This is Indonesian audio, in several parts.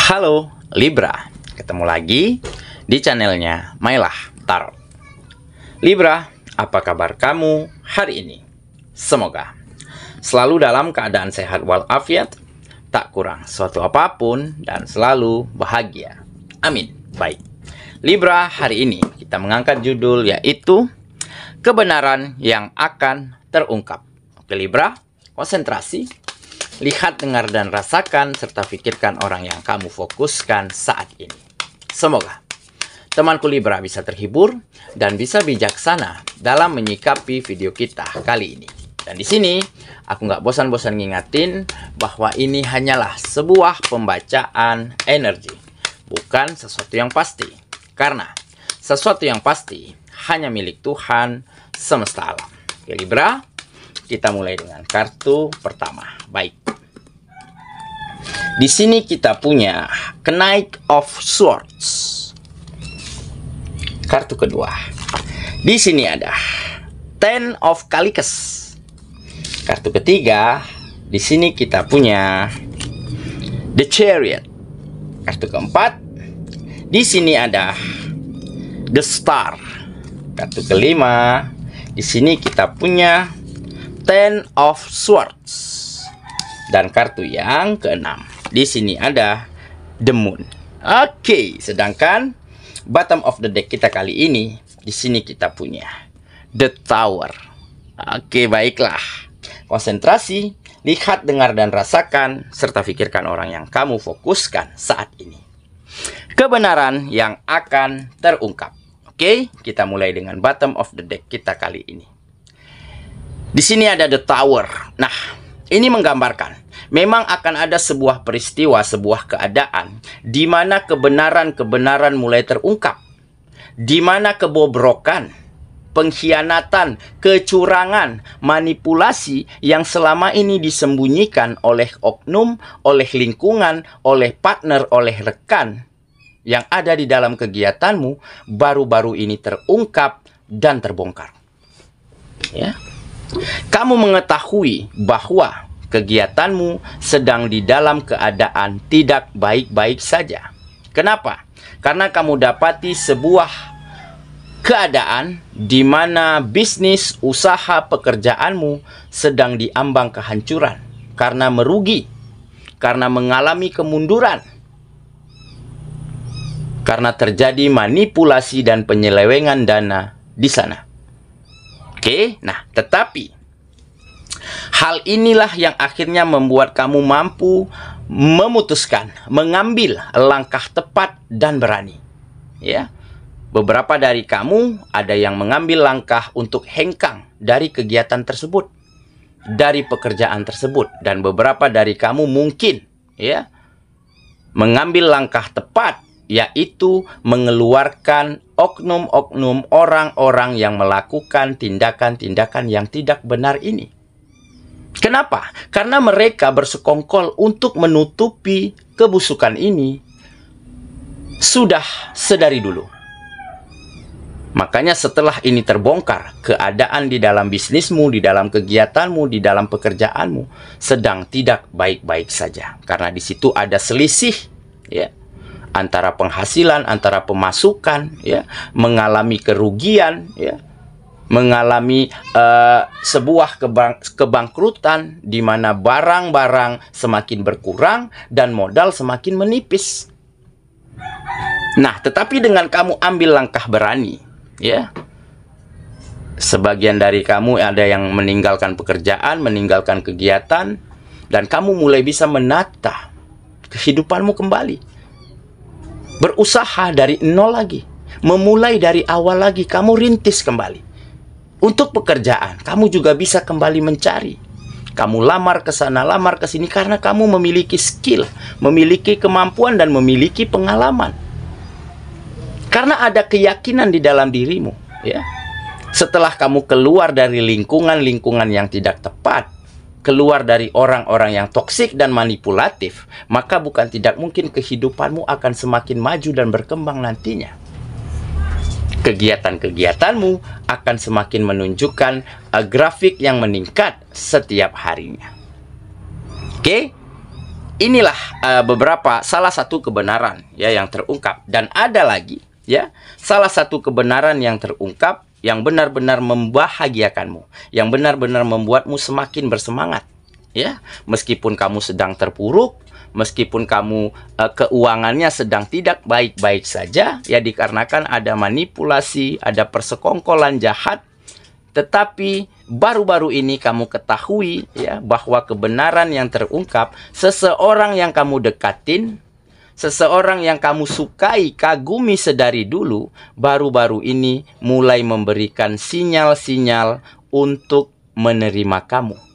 Halo Libra, ketemu lagi di channelnya Mailah Tarot. Libra, apa kabar kamu hari ini? Semoga selalu dalam keadaan sehat walafiat, tak kurang suatu apapun, dan selalu bahagia. Amin. Baik, Libra, hari ini kita mengangkat judul yaitu kebenaran yang akan terungkap. Oke Libra, konsentrasi. Lihat, dengar, dan rasakan, serta pikirkan orang yang kamu fokuskan saat ini. Semoga temanku Libra bisa terhibur dan bisa bijaksana dalam menyikapi video kita kali ini. Dan di sini, aku nggak bosan-bosan ngingatin bahwa ini hanyalah sebuah pembacaan energi, bukan sesuatu yang pasti. Karena sesuatu yang pasti hanya milik Tuhan semesta alam. Oke Libra, kita mulai dengan kartu pertama. Baik. Di sini kita punya Knight of Swords. Kartu kedua. Di sini ada Ten of Calicus. Kartu ketiga. Di sini kita punya The Chariot. Kartu keempat. Di sini ada The Star. Kartu kelima. Di sini kita punya Ten of Swords. Dan kartu yang keenam, di sini ada The Moon. Oke, sedangkan bottom of the deck kita kali ini, di sini kita punya The Tower. Oke, baiklah. Konsentrasi, lihat, dengar, dan rasakan, serta pikirkan orang yang kamu fokuskan saat ini. Kebenaran yang akan terungkap. Oke, kita mulai dengan bottom of the deck kita kali ini. Di sini ada The Tower. Nah, ini menggambarkan memang akan ada sebuah peristiwa, sebuah keadaan di mana kebenaran-kebenaran mulai terungkap, di mana kebobrokan, pengkhianatan, kecurangan, manipulasi yang selama ini disembunyikan oleh oknum, oleh lingkungan, oleh partner, oleh rekan yang ada di dalam kegiatanmu baru-baru ini terungkap dan terbongkar. Ya. Kamu mengetahui bahwa kegiatanmu sedang di dalam keadaan tidak baik-baik saja. Kenapa? Karena kamu dapati sebuah keadaan di mana bisnis, usaha, pekerjaanmu sedang diambang kehancuran karena merugi, karena mengalami kemunduran, karena terjadi manipulasi dan penyelewengan dana di sana. Oke, nah tetapi hal inilah yang akhirnya membuat kamu mampu memutuskan, mengambil langkah tepat dan berani. Ya, beberapa dari kamu ada yang mengambil langkah untuk hengkang dari kegiatan tersebut, dari pekerjaan tersebut, dan beberapa dari kamu mungkin ya mengambil langkah tepat, yaitu mengeluarkan oknum-oknum orang-orang yang melakukan tindakan-tindakan yang tidak benar ini. Kenapa? Karena mereka bersekongkol untuk menutupi kebusukan ini sudah sedari dulu. Makanya setelah ini terbongkar, keadaan di dalam bisnismu, di dalam kegiatanmu, di dalam pekerjaanmu sedang tidak baik-baik saja. Karena di situ ada selisih, ya, antara penghasilan, antara pemasukan, ya, mengalami kerugian, ya, mengalami sebuah kebangkrutan di mana barang-barang semakin berkurang dan modal semakin menipis. Nah, tetapi dengan kamu ambil langkah berani, ya, sebagian dari kamu ada yang meninggalkan pekerjaan, meninggalkan kegiatan, dan kamu mulai bisa menata kehidupanmu kembali. Berusaha dari nol lagi, memulai dari awal lagi, kamu rintis kembali. Untuk pekerjaan, kamu juga bisa kembali mencari. Kamu lamar ke sana, lamar ke sini karena kamu memiliki skill, memiliki kemampuan, dan memiliki pengalaman. Karena ada keyakinan di dalam dirimu, ya. Setelah kamu keluar dari lingkungan-lingkungan yang tidak tepat, keluar dari orang-orang yang toksik dan manipulatif, maka bukan tidak mungkin kehidupanmu akan semakin maju dan berkembang nantinya. Kegiatan-kegiatanmu akan semakin menunjukkan grafik yang meningkat setiap harinya. Oke? inilah beberapa salah satu kebenaran ya yang terungkap, dan ada lagi ya salah satu kebenaran yang terungkap yang benar-benar membahagiakanmu, yang benar-benar membuatmu semakin bersemangat ya, meskipun kamu sedang terpuruk, meskipun kamu keuangannya sedang tidak baik-baik saja ya, dikarenakan ada manipulasi, ada persekongkolan jahat. Tetapi baru-baru ini kamu ketahui ya bahwa kebenaran yang terungkap, seseorang yang kamu dekatin, seseorang yang kamu sukai, kagumi sedari dulu, baru-baru ini mulai memberikan sinyal-sinyal untuk menerima kamu.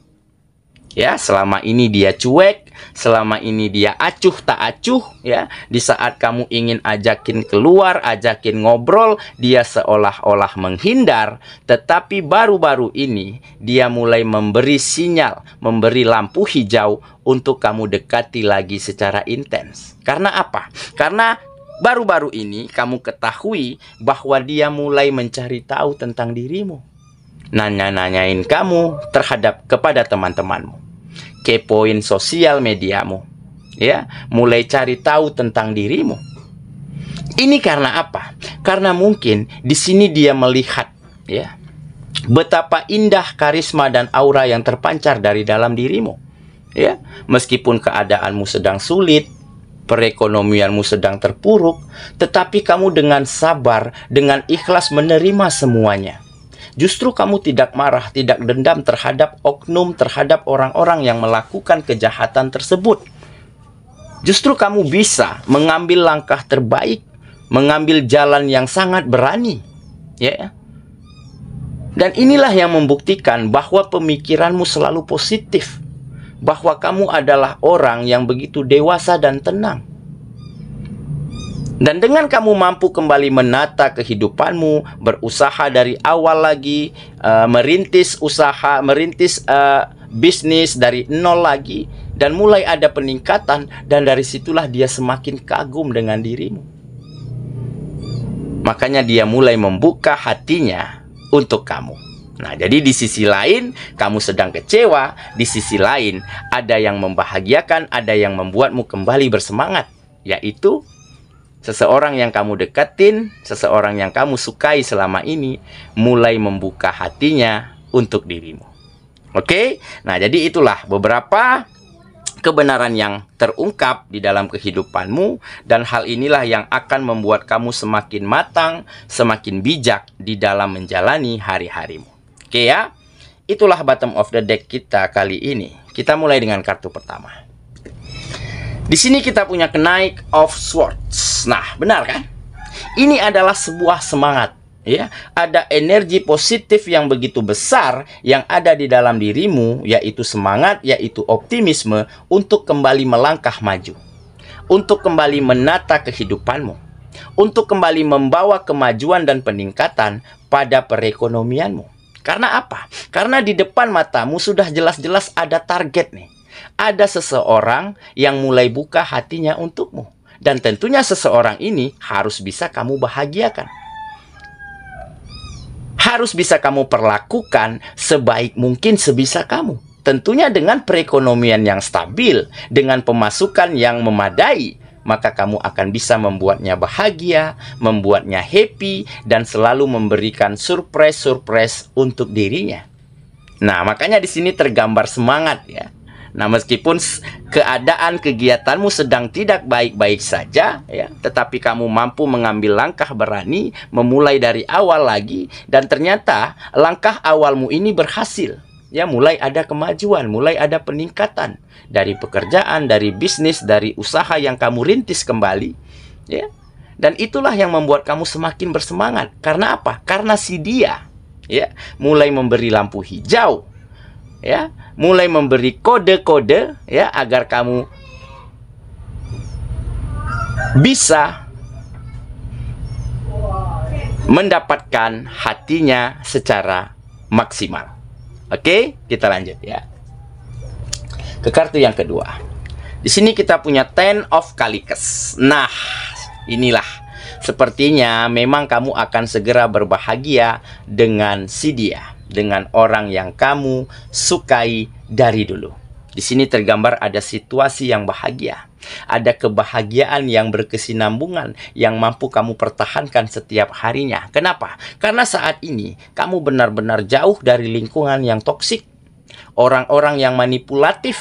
Ya, selama ini dia cuek, selama ini dia acuh tak acuh ya. Di saat kamu ingin ajakin keluar, ajakin ngobrol, dia seolah-olah menghindar. Tetapi baru-baru ini dia mulai memberi sinyal, memberi lampu hijau untuk kamu dekati lagi secara intens. Karena apa? Karena baru-baru ini kamu ketahui bahwa dia mulai mencari tahu tentang dirimu. Nanya-nanyain kamu kepada teman-temanmu, kepoin sosial mediamu ya, mulai cari tahu tentang dirimu. Ini karena apa? Karena mungkin di sini dia melihat ya betapa indah karisma dan aura yang terpancar dari dalam dirimu ya. Meskipun keadaanmu sedang sulit, perekonomianmu sedang terpuruk, tetapi kamu dengan sabar, dengan ikhlas menerima semuanya. Justru kamu tidak marah, tidak dendam terhadap oknum, terhadap orang-orang yang melakukan kejahatan tersebut. Justru kamu bisa mengambil langkah terbaik, mengambil jalan yang sangat berani. Ya. Dan inilah yang membuktikan bahwa pemikiranmu selalu positif, bahwa kamu adalah orang yang begitu dewasa dan tenang. Dan dengan kamu mampu kembali menata kehidupanmu, berusaha dari awal lagi, merintis usaha, merintis bisnis dari nol lagi, dan mulai ada peningkatan, dan dari situlah dia semakin kagum dengan dirimu. Makanya dia mulai membuka hatinya untuk kamu. Nah, jadi di sisi lain kamu sedang kecewa, di sisi lain ada yang membahagiakan, ada yang membuatmu kembali bersemangat, yaitu seseorang yang kamu deketin, seseorang yang kamu sukai selama ini mulai membuka hatinya untuk dirimu. Oke? Nah, jadi itulah beberapa kebenaran yang terungkap di dalam kehidupanmu, dan hal inilah yang akan membuat kamu semakin matang, semakin bijak di dalam menjalani hari-harimu. Oke ya? Itulah bottom of the deck kita kali ini. Kita mulai dengan kartu pertama. Di sini kita punya Knight of Swords. Nah, benar kan? Ini adalah sebuah semangat, ya. Ada energi positif yang begitu besar yang ada di dalam dirimu, yaitu semangat, yaitu optimisme untuk kembali melangkah maju, untuk kembali menata kehidupanmu, untuk kembali membawa kemajuan dan peningkatan pada perekonomianmu. Karena apa? Karena di depan matamu sudah jelas-jelas ada target nih. Ada seseorang yang mulai buka hatinya untukmu. Dan tentunya seseorang ini harus bisa kamu bahagiakan. Harus bisa kamu perlakukan sebaik mungkin sebisa kamu. Tentunya dengan perekonomian yang stabil, dengan pemasukan yang memadai, maka kamu akan bisa membuatnya bahagia, membuatnya happy, dan selalu memberikan surprise-surprise untuk dirinya. Nah, makanya di sini tergambar semangat ya. Nah, meskipun keadaan kegiatanmu sedang tidak baik-baik saja, ya, tetapi kamu mampu mengambil langkah berani, memulai dari awal lagi, dan ternyata langkah awalmu ini berhasil. Ya, mulai ada kemajuan, mulai ada peningkatan dari pekerjaan, dari bisnis, dari usaha yang kamu rintis kembali, ya. Dan itulah yang membuat kamu semakin bersemangat. Karena apa? Karena si dia, ya, mulai memberi lampu hijau. Ya, mulai memberi kode-kode ya agar kamu bisa mendapatkan hatinya secara maksimal. Oke, kita lanjut ya. Ke kartu yang kedua. Di sini kita punya Ten of Cups. Nah, inilah sepertinya memang kamu akan segera berbahagia dengan si dia, dengan orang yang kamu sukai dari dulu. Di sini tergambar ada situasi yang bahagia. Ada kebahagiaan yang berkesinambungan yang mampu kamu pertahankan setiap harinya. Kenapa? Karena saat ini kamu benar-benar jauh dari lingkungan yang toksik, orang-orang yang manipulatif,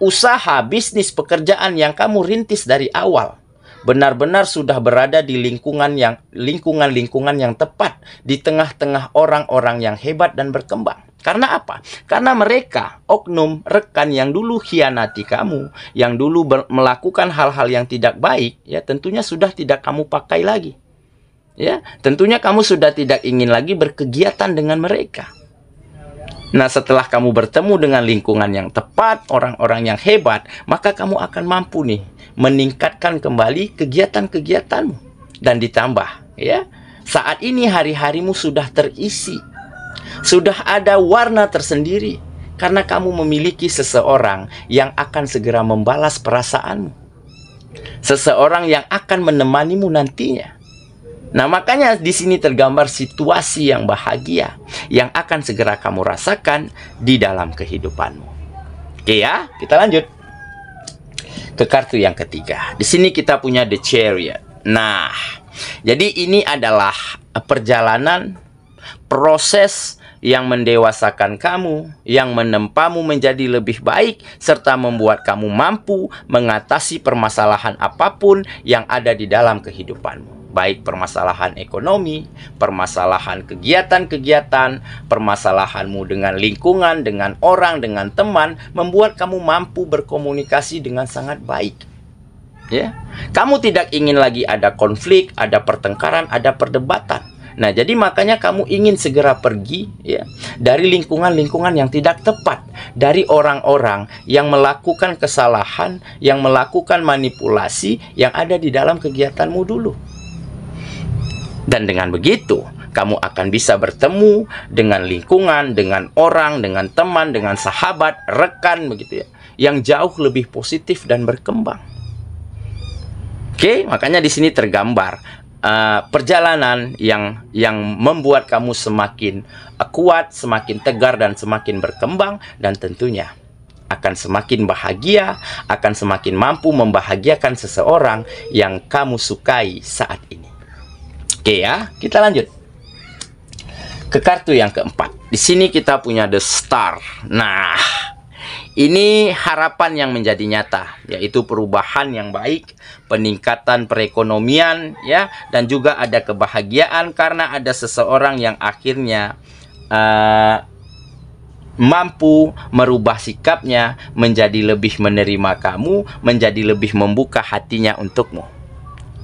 usaha, bisnis, pekerjaan yang kamu rintis dari awal. Benar-benar sudah berada di lingkungan yang tepat, di tengah-tengah orang-orang yang hebat dan berkembang. Karena apa? Karena mereka, oknum, rekan yang dulu khianati kamu, yang dulu melakukan hal-hal yang tidak baik, ya tentunya sudah tidak kamu pakai lagi. Ya, tentunya kamu sudah tidak ingin lagi berkegiatan dengan mereka. Nah, setelah kamu bertemu dengan lingkungan yang tepat, orang-orang yang hebat, maka kamu akan mampu nih meningkatkan kembali kegiatan-kegiatanmu. Dan ditambah, ya, saat ini hari-harimu sudah terisi. Sudah ada warna tersendiri karena kamu memiliki seseorang yang akan segera membalas perasaanmu. Seseorang yang akan menemanimu nantinya. Nah, makanya di sini tergambar situasi yang bahagia yang akan segera kamu rasakan di dalam kehidupanmu. Oke ya, kita lanjut ke kartu yang ketiga. Di sini kita punya The Chariot. Nah, jadi ini adalah perjalanan, proses yang mendewasakan kamu, yang menempamu menjadi lebih baik, serta membuat kamu mampu mengatasi permasalahan apapun yang ada di dalam kehidupanmu. Baik permasalahan ekonomi, permasalahan kegiatan-kegiatan, permasalahanmu dengan lingkungan, dengan orang, dengan teman, membuat kamu mampu berkomunikasi dengan sangat baik. Ya, kamu tidak ingin lagi ada konflik, ada pertengkaran, ada perdebatan. Nah, jadi makanya kamu ingin segera pergi ya dari lingkungan-lingkungan yang tidak tepat, dari orang-orang yang melakukan kesalahan, yang melakukan manipulasi yang ada di dalam kegiatanmu dulu. Dan dengan begitu, kamu akan bisa bertemu dengan lingkungan, dengan orang, dengan teman, dengan sahabat, rekan begitu ya, yang jauh lebih positif dan berkembang. Oke, makanya di sini tergambar perjalanan yang membuat kamu semakin kuat, semakin tegar, dan semakin berkembang, dan tentunya akan semakin bahagia, akan semakin mampu membahagiakan seseorang yang kamu sukai saat ini. Oke ya, kita lanjut ke kartu yang keempat. Di sini kita punya The Star. Nah, ini harapan yang menjadi nyata, yaitu perubahan yang baik, peningkatan perekonomian, ya, dan juga ada kebahagiaan karena ada seseorang yang akhirnya mampu merubah sikapnya menjadi lebih menerima kamu, menjadi lebih membuka hatinya untukmu.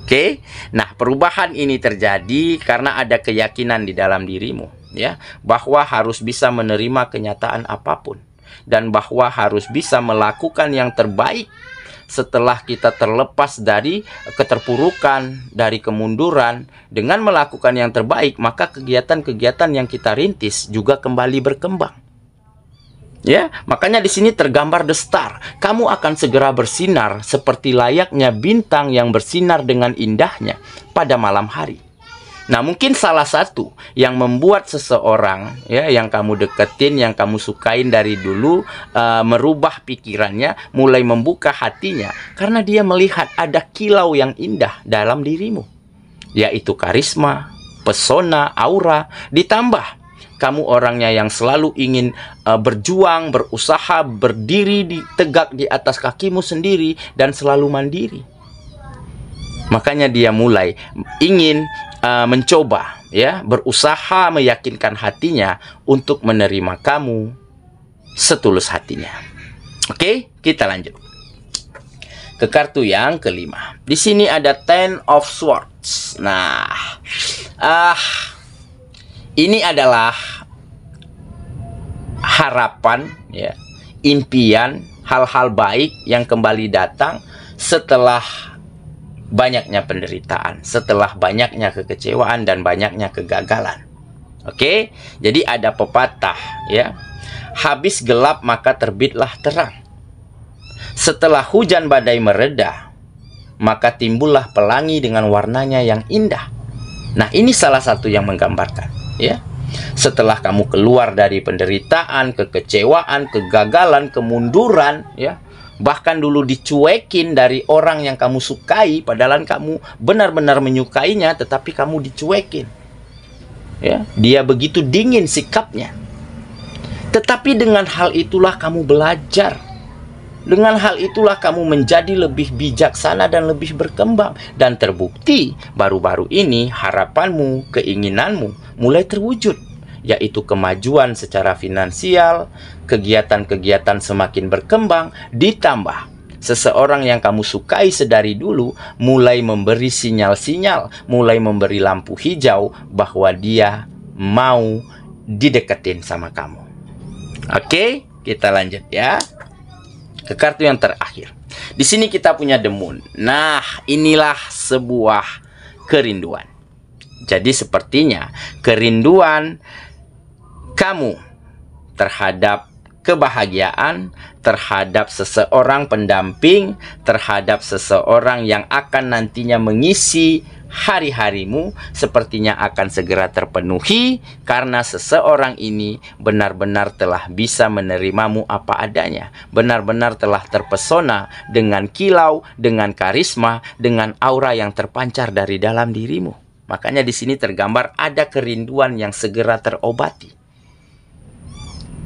Oke, nah perubahan ini terjadi karena ada keyakinan di dalam dirimu, ya, bahwa harus bisa menerima kenyataan apapun. Dan bahwa harus bisa melakukan yang terbaik setelah kita terlepas dari keterpurukan, dari kemunduran. Dengan melakukan yang terbaik, maka kegiatan-kegiatan yang kita rintis juga kembali berkembang. Ya, makanya di sini tergambar The Star. Kamu akan segera bersinar seperti layaknya bintang yang bersinar dengan indahnya pada malam hari. Nah, mungkin salah satu yang membuat seseorang ya yang kamu deketin, yang kamu sukain dari dulu merubah pikirannya, mulai membuka hatinya karena dia melihat ada kilau yang indah dalam dirimu, yaitu karisma, pesona, aura, ditambah kamu orangnya yang selalu ingin berjuang, berusaha, berdiri tegak di atas kakimu sendiri dan selalu mandiri. Makanya dia mulai ingin mencoba, ya, berusaha meyakinkan hatinya untuk menerima kamu setulus hatinya. Oke, kita lanjut ke kartu yang kelima. Di sini ada Ten of Swords. Nah, ini adalah harapan, ya, impian, hal-hal baik yang kembali datang setelah banyaknya penderitaan, setelah banyaknya kekecewaan dan banyaknya kegagalan. Oke, jadi ada pepatah, ya, habis gelap maka terbitlah terang. Setelah hujan badai mereda, maka timbullah pelangi dengan warnanya yang indah. Nah, ini salah satu yang menggambarkan, ya, Setelah kamu keluar dari penderitaan, kekecewaan, kegagalan, kemunduran, ya, bahkan dulu dicuekin dari orang yang kamu sukai, padahal kamu benar-benar menyukainya, tetapi kamu dicuekin. Ya, dia begitu dingin sikapnya. Tetapi dengan hal itulah kamu belajar. Dengan hal itulah kamu menjadi lebih bijaksana dan lebih berkembang. Dan terbukti baru-baru ini harapanmu, keinginanmu mulai terwujud, yaitu kemajuan secara finansial, kegiatan-kegiatan semakin berkembang, ditambah seseorang yang kamu sukai sedari dulu mulai memberi sinyal-sinyal, mulai memberi lampu hijau bahwa dia mau dideketin sama kamu. Oke, kita lanjut ya ke kartu yang terakhir. Di sini kita punya The Moon. Nah, inilah sebuah kerinduan. Jadi sepertinya kerinduan kamu terhadap kebahagiaan, terhadap seseorang pendamping, terhadap seseorang yang akan nantinya mengisi hari-harimu, sepertinya akan segera terpenuhi karena seseorang ini benar-benar telah bisa menerimamu apa adanya, benar-benar telah terpesona dengan kilau, dengan karisma, dengan aura yang terpancar dari dalam dirimu. Makanya di sini tergambar ada kerinduan yang segera terobati.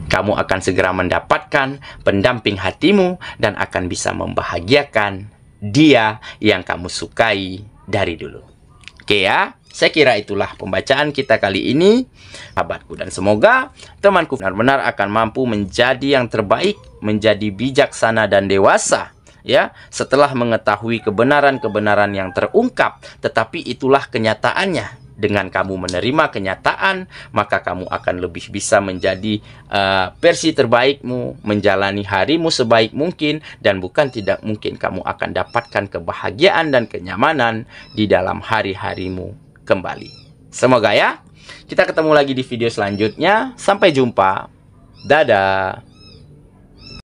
Kamu akan segera mendapatkan pendamping hatimu dan akan bisa membahagiakan dia yang kamu sukai dari dulu. Oke ya, saya kira itulah pembacaan kita kali ini, sahabatku. Dan semoga temanku benar-benar akan mampu menjadi yang terbaik, menjadi bijaksana dan dewasa, ya, setelah mengetahui kebenaran-kebenaran yang terungkap. Tetapi itulah kenyataannya. Dengan kamu menerima kenyataan, maka kamu akan lebih bisa menjadi versi terbaikmu, menjalani harimu sebaik mungkin, dan bukan tidak mungkin kamu akan dapatkan kebahagiaan dan kenyamanan di dalam hari-harimu kembali. Semoga ya, kita ketemu lagi di video selanjutnya. Sampai jumpa. Dadah.